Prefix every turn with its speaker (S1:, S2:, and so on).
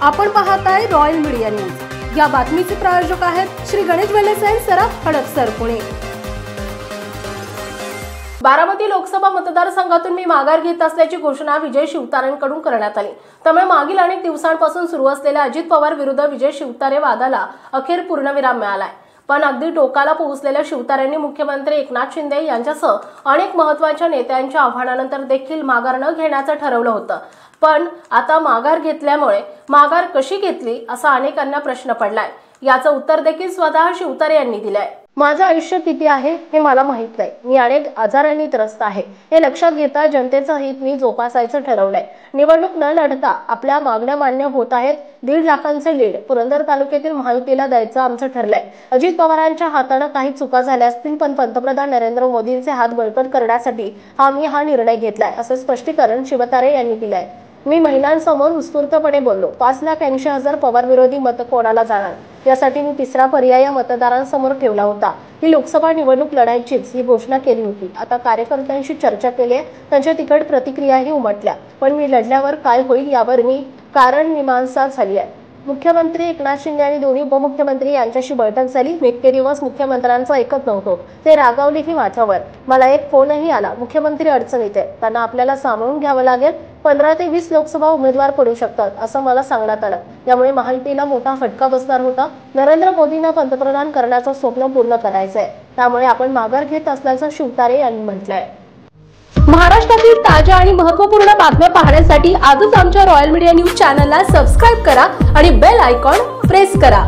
S1: आपण पाहताय royal media news. या बातमीचे प्रायोजक आहेत श्री गणेश वेलनेस अँड सराफ हडपसर पुणे। बारामती लोकसभा मतदारसंघातून मी माघार घेत असल्याची घोषणा विजय शिवतारेंकडून करण्यात आली। त्यामुळे मागील अनेक दिवसांपासून सुरू असलेल्या अजित पवार विरुद्ध विजय शिवतारे वादाला अखेर पूर्णविराम मिळालाय। पण अगदी टोकाला पोहोचलेल्या शिवतारेंनी मुख्यमंत्री एकनाथ शिंदे यांच्यासह अनेक महत्त्वाच्या नेत्यांच्या आव्हानानंतर देखील माघार न घेण्याचं ठरवलं होतं। पण आता माघार घेतल्यामुळे माघार कशी घेतली असा अनेकांना प्रश्न पडलाय। याचं उत्तर देखील स्वतः शिवतारे यांनी दिलंय। माझं आयुष्य किती आहे हे मला माहित नाही। मी अनेक आजारांनी त्रस्त आहे। हे लक्षात घेता जनतेचं हित मी जोपासायचं ठरवलंय। निवडणूक न लढता आपल्या मागण्या मान्य होत आहेत। 1.5 लाखांचे लीड पुरंदर तालुक्यातील महायुतीला द्यायचं आमचं ठरलंय। अजित पवारांच्या हाताने काही चुका झाल्या असतील, पण पंतप्रधान नरेंद्र मोदींचे हात बळकट करण्यासाठी आम्ही हा निर्णय घेतलाय, असं स्पष्टीकरण शिवतारे यांनी दिलंय। मी महिलांसमोर उत्स्फूर्तपणे बोललो। 5,80,000 पवार विरोधी मत कोणाला जाणार यासाठी मी तिसरा पर्याय मतदारांसमोर ठेवला होता। ही लोकसभा निवडणूक लढायचीच ही घोषणा केली होती। आता कार्यकर्त्यांशी चर्चा केली, त्यांच्या तिखट प्रतिक्रियाही उमटल्या, पण मी लढल्यावर काय होईल यावर मी कारण मीमांसा झाली आहे। मुख्यमंत्री एकनाथ शिंदे आणि दोन्ही उपमुख्यमंत्री यांच्याशी बैठक झाली। मी इतके दिवस मुख्यमंत्र्यांचं ऐकत नव्हतो, ते रागावलेही माझ्यावर। मला एक फोनही आला, मुख्यमंत्री अडचणीत आहेत, त्यांना आपल्याला सामावून घ्यावं लागेल। 15 ते 20 लोकसभा उमेदवार पडू शकतात असं मला सांगण्यात आलं। यामुळे महायुतीला मोठा फटका बसणार होता। नरेंद्र मोदींना पंतप्रधान करण्याचं स्वप्न पूर्ण करायचंय, त्यामुळे आपण माघार घेत असल्याचं शिवतारे यांनी म्हटलंय। महाराष्ट्रातील ताज्या आणि महत्त्वपूर्ण बातम्या पाहण्यासाठी आजच आमच्या रॉयल मीडिया न्यूज चॅनलला सबस्क्राइब करा आणि बेल आयकॉन प्रेस करा।